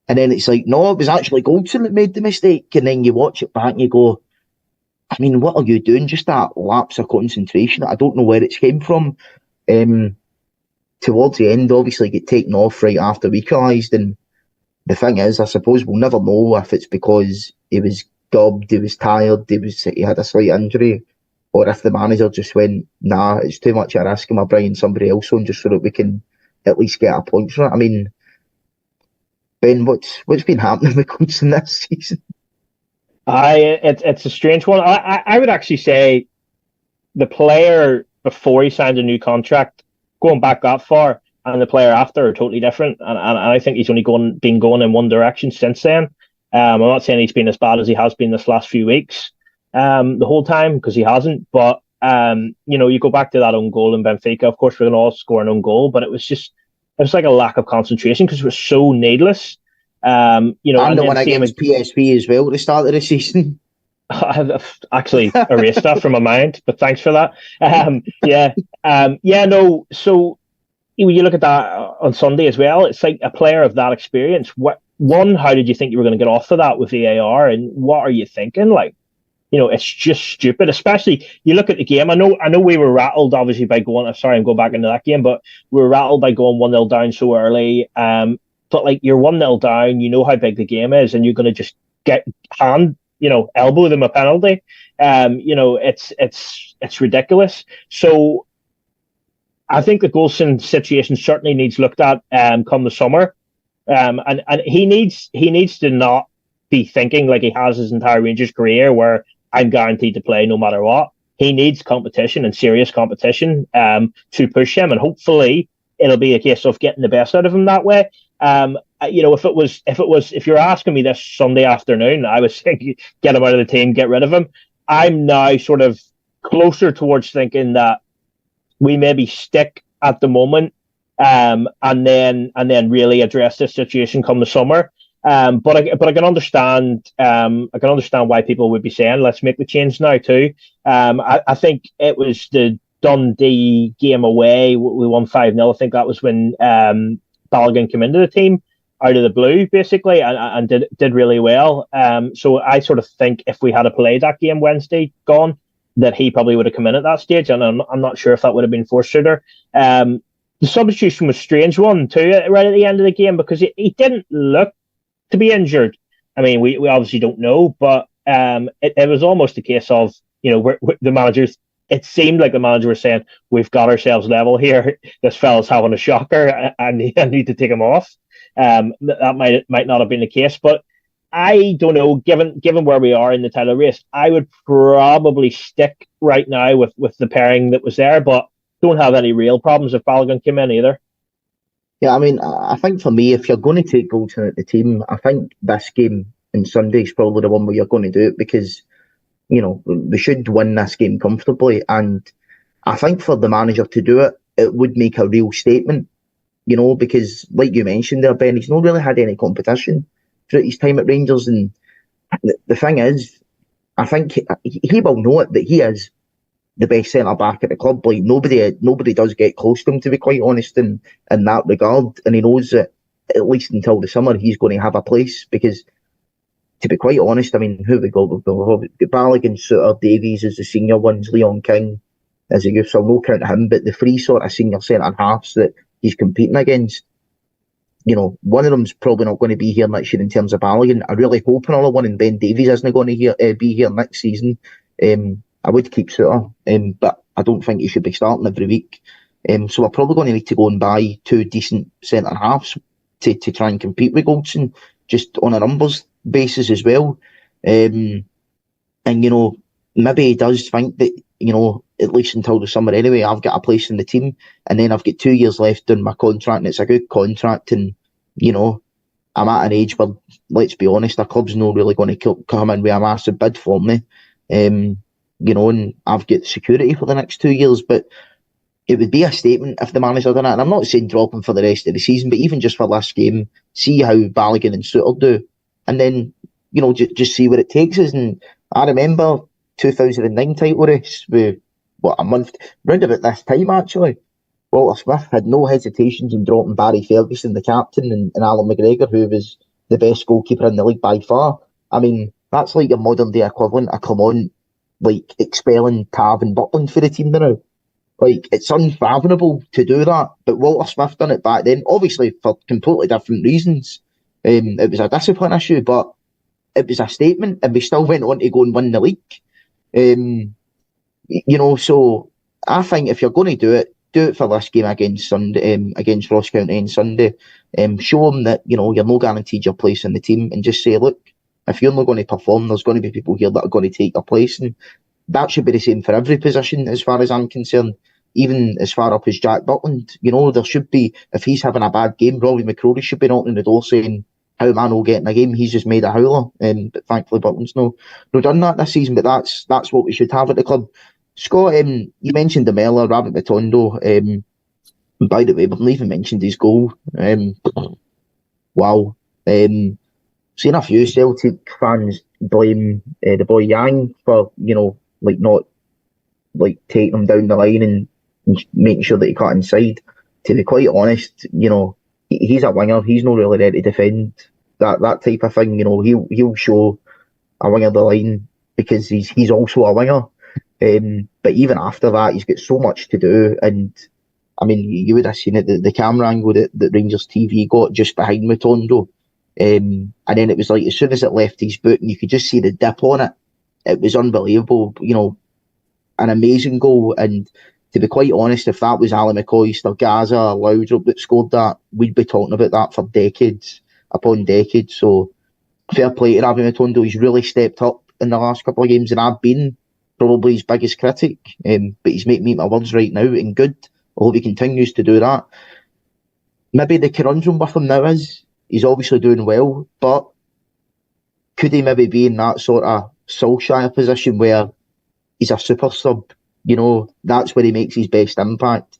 And then it's like, no, it was actually Goldson that made the mistake. And then you watch it back and you go, I mean, what are you doing? Just that lapse of concentration. I don't know where it's came from. Towards the end, obviously, get taken off right after we equalised. And the thing is, I suppose we'll never know if it's because he was gubbed, he was tired, he had a slight injury, or if the manager just went, nah, it's too much of a risk, and we're bringing somebody else on just so that we can at least get a point from it. I mean, Ben, what's been happening with coaching this season? It's a strange one. I would actually say the player before he signed a new contract, going back that far, and the player after are totally different. And I think he's only been going in one direction since then. I'm not saying he's been as bad as he has been this last few weeks, the whole time, because he hasn't. But you go back to that own goal in Benfica. Of course, we're going to all score an own goal, but it was like a lack of concentration because it was so needless. And the one against PSV as well at the start of the season. I've actually erased that from my mind, but thanks for that. So you look at that on Sunday as well. It's like a player of that experience. How did you think you were going to get off of that with VAR, and what are you thinking? Like, it's just stupid. Especially you look at the game. I know we were rattled obviously by going. Sorry, I'm going back into that game, but we were rattled by going 1-0 down so early. But like, you're 1-0 down, you know how big the game is, and you're going to just elbow them a penalty. It's ridiculous. So I think the Goldson situation certainly needs looked at come the summer. And he needs to not be thinking like he has his entire Rangers career where I'm guaranteed to play no matter what. He needs competition and serious competition to push him, and hopefully it'll be a case of getting the best out of him that way. If you're asking me this Sunday afternoon, I would say get him out of the team, get rid of him. I'm now sort of closer towards thinking that we maybe stick at the moment, and then really address this situation come the summer. But I can understand why people would be saying let's make the change now too. I think it was the Dundee game away. We won 5-0. I think that was when Balogun came into the team out of the blue, basically, and did really well. So I sort of think if we had played that game Wednesday gone, that he probably would have come in at that stage, and I'm not sure if that would have been Forrest. The substitution was a strange one too, right at the end of the game, because he didn't look to be injured. I mean, we obviously don't know, but it was almost a case of, the managers. It seemed like the manager was saying, we've got ourselves level here. This fella's having a shocker. I need to take him off. That might not have been the case, but I don't know. Given where we are in the title race, I would probably stick right now with the pairing that was there, but don't have any real problems if Balogun came in either. Yeah, I mean, I think for me, if you're going to take Goldson at the team, I think this game on Sunday is probably the one where you're going to do it, because we should win this game comfortably. And I think for the manager to do it, it would make a real statement, because like you mentioned there, Ben, he's not really had any competition throughout his time at Rangers. And the thing is, I think he will know it, that he is the best centre-back at the club. Like, nobody does get close to him, to be quite honest, in that regard. And he knows that at least until the summer, he's going to have a place, because to be quite honest, I mean, who we got? We've got Balogun, Souttar, Davies as the senior ones, Leon King as a youth, so I'll no count him, but the three sort of senior centre-halves that he's competing against, one of them's probably not going to be here next year in terms of Balogun. I really hope another one in Ben Davies isn't going to be here next season. I would keep Souttar, but I don't think he should be starting every week. So we're probably going to need to go and buy two decent centre-halves to try and compete with Goldson, just on a numbers basis as well. And maybe he does think that, at least until the summer anyway, I've got a place in the team, and then I've got 2 years left on my contract, and it's a good contract, and I'm at an age where, let's be honest, a club's not really going to come in with a massive bid for me, and I've got security for the next 2 years. But it would be a statement if the manager done it, and I'm not saying drop him for the rest of the season, but even just for this game, see how Balogun and Souttar do, and then just see where it takes us. And I remember 2009 title race with a month round about this time actually. Walter Smith had no hesitations in dropping Barry Ferguson, the captain, and Alan McGregor, who was the best goalkeeper in the league by far. I mean, that's like a modern day equivalent of Clermont, like expelling Tav and Butland for the team now. Like, it's unfathomable to do that, but Walter Smith done it back then, obviously for completely different reasons. It was a discipline issue, but it was a statement, and we still went on to go and win the league. So I think if you're going to do it for this game against Sunday, against Ross County on Sunday. Show them that you're not guaranteed your place in the team, and just say, look, if you're not going to perform, there's going to be people here that are going to take your place, and that should be the same for every position, as far as I'm concerned. Even as far up as Jack Butland, there should be, if he's having a bad game, Robbie McCrory should be knocking on the door saying, how am I not getting a game? He's just made a howler. But thankfully Butland's no done that this season, but that's what we should have at the club. Scott, you mentioned the Mella, Rabbit Matondo. By the way, we've not even mentioned his goal. Wow. Seen a few Celtic fans blame the boy Yang for, not taking him down the line and making sure that he got inside. To be quite honest, he's a winger. He's not really there to defend that type of thing. He'll show a winger the line because he's also a winger. But even after that, he's got so much to do. And I mean, you would have seen it, the camera angle that Rangers TV got just behind Matondo. And then it was like, as soon as it left his boot, and you could just see the dip on it, it was unbelievable. An amazing goal. And to be quite honest, if that was Ali McCoy, Gaza, Loudrup that scored that, we'd be talking about that for decades upon decades. So fair play to Ravi Matondo. He's really stepped up in the last couple of games, and I've been probably his biggest critic. But he's making me my words right now, and good. I hope he continues to do that. Maybe the conundrum with him now is he's obviously doing well, but could he maybe be in that sort of Solskjaer position where he's a super sub? That's where he makes his best impact.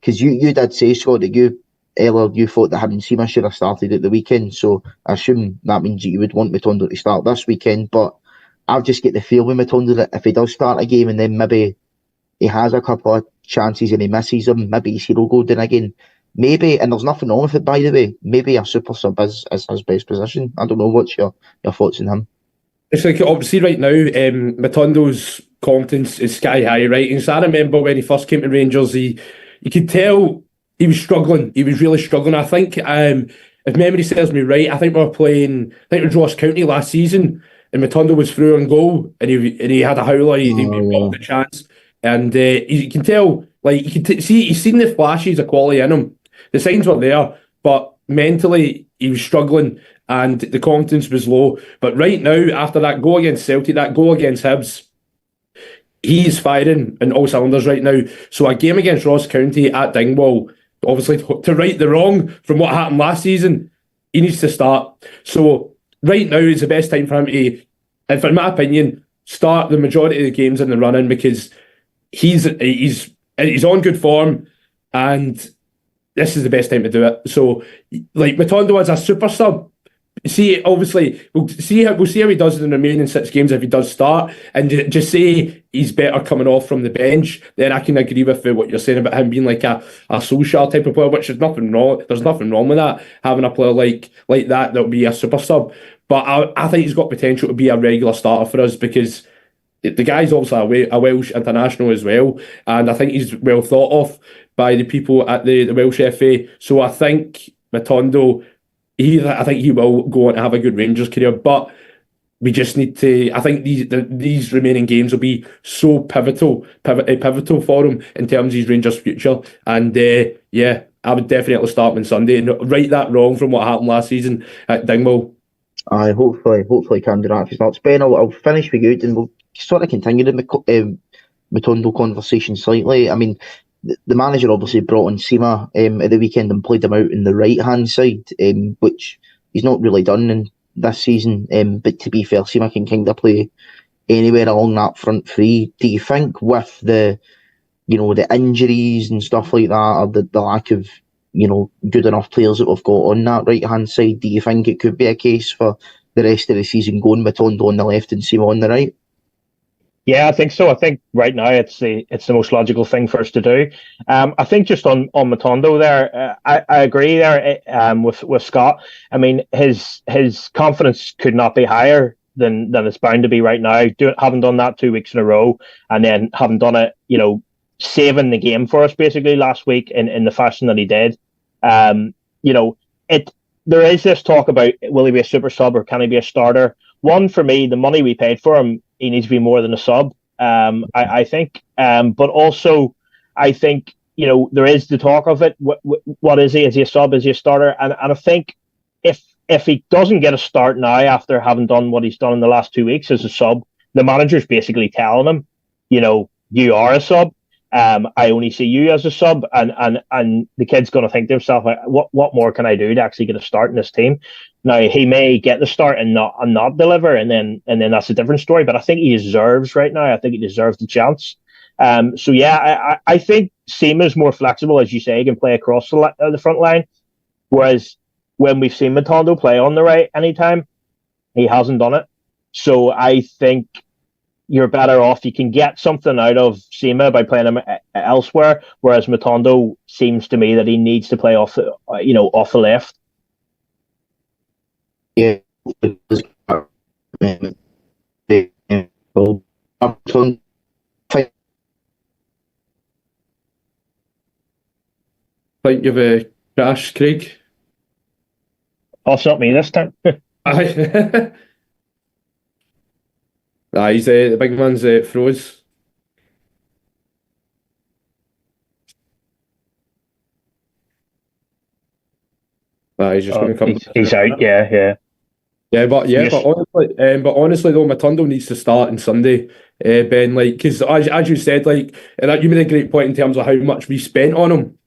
Because you did say, Scott, that you thought that having Sima should have started at the weekend, so I assume that means that you would want Matondo to start this weekend. But I'll just get the feel with Matondo that if he does start a game and then maybe he has a couple of chances and he misses them, maybe his hero go down again. Maybe, and there's nothing wrong with it, by the way, maybe a super sub is his best position. I don't know, what's your thoughts on him? It's like, obviously right now, Matondo's confidence is sky high, right? And so I remember when he first came to Rangers, you could tell he was struggling. He was really struggling. I think, if memory serves me right, I think we were playing, it was Ross County last season, and Matondo was through on goal, and he had a howler. He got the chance, and you can tell, like, you can see, he's seen the flashes of quality in him. The signs were there, but mentally he was struggling, and the confidence was low. But right now, after that goal against Celtic, that goal against Hibs, he's firing in all cylinders right now. So a game against Ross County at Dingwall, obviously to right the wrong from what happened last season, he needs to start. So right now is the best time for him to, and for my opinion, start the majority of the games in the run-in, because he's on good form, and this is the best time to do it. So, like, Matondo as a super sub, obviously, we'll see how he does in the remaining 6 games if he does start, and just say he's better coming off from the bench. Then I can agree with what you're saying about him being like a social type of player, which is nothing wrong. There's nothing wrong with that, having a player like that will be a super sub. But I think he's got potential to be a regular starter for us, because the guy's obviously a Welsh international as well, and I think he's well thought of by the people at the Welsh FA. So I think Matondo, I think he will go on to have a good Rangers career, but we just need to, I think these remaining games will be so pivotal for him in terms of his Rangers future. And I would definitely start him on Sunday and right that wrong from what happened last season at Dingwall. Hopefully can do that if he starts. Ben, I'll finish with you, and we'll sort of continue the Matondo conversation slightly. I mean, the manager obviously brought on Sima at the weekend and played him out in the right-hand side, which he's not really done in this season. But to be fair, Sima can kind of play anywhere along that front three. Do you think with the injuries and stuff like that, or the lack of, good enough players that we've got on that right-hand side, do you think it could be a case for the rest of the season going Matondo on the left and Sima on the right? Yeah, I think so. I think right now it's the most logical thing for us to do. I think just on Matondo there, I agree there with Scott. I mean, his confidence could not be higher than it's bound to be right now. Having done that 2 weeks in a row, and then having done it, saving the game for us basically last week in the fashion that he did. There is this talk about will he be a super sub or can he be a starter? One, for me, the money we paid for him, he needs to be more than a sub. I think, but also I think there is the talk of it. What is he? Is he a sub? Is he a starter? And I think if he doesn't get a start now after having done what he's done in the last 2 weeks as a sub, the manager's basically telling him, you are a sub. I only see you as a sub, and the kid's going to think to himself, like, what more can I do to actually get a start in this team? Now he may get the start and not deliver, and then that's a different story. But I think he deserves right now. I think he deserves the chance. So yeah, I think Seema's more flexible, as you say, he can play across the front line, whereas when we've seen Matondo play on the right anytime, he hasn't done it. So I think you're better off. You can get something out of Seema by playing him elsewhere, whereas Matondo seems to me that he needs to play off the left. Yeah. Think you've a crash, Craig? Oh, it's not me this time. Aye. He's the big man's froze. He's just going to come. He's out. Yeah. But honestly, though, Matondo needs to start on Sunday, Ben. Because as you said, and that you made a great point in terms of how much we spent on him.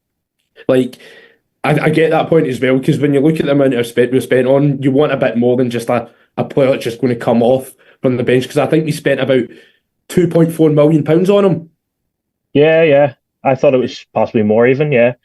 I get that point as well, because when you look at the amount of we spent on, you want a bit more than just a player that's just going to come off from the bench, because I think we spent about £2.4 million on him. Yeah. I thought it was possibly more even. Yeah.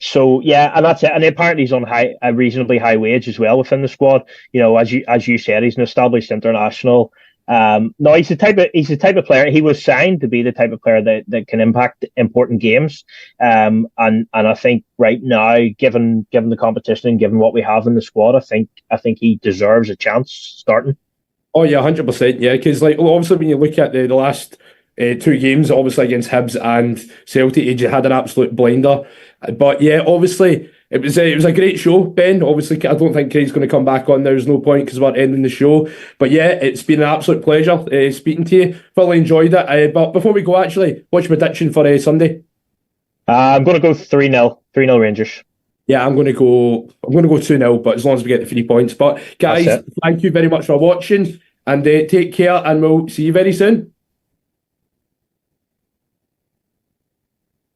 So yeah, and that's it. And apparently he's on a reasonably high wage as well within the squad. As you said, he's an established international. No, he's the type of player. He was signed to be the type of player that can impact important games. And I think right now, given the competition and given what we have in the squad, I think he deserves a chance starting. Oh yeah, 100%. Yeah, because obviously when you look at the last 2 games, obviously against Hibs and Celtic, he had an absolute blinder. But yeah, obviously it was a great show, Ben. Obviously, I don't think Craig's going to come back on. There's no point because we're ending the show. But yeah, it's been an absolute pleasure speaking to you. Thoroughly enjoyed it. But before we go, actually, what's your prediction for Sunday? I'm going to go 3-0. 3-0 Rangers. Yeah, I'm going to go 2-0, but as long as we get the 3 points. But guys, thank you very much for watching, and take care, and we'll see you very soon.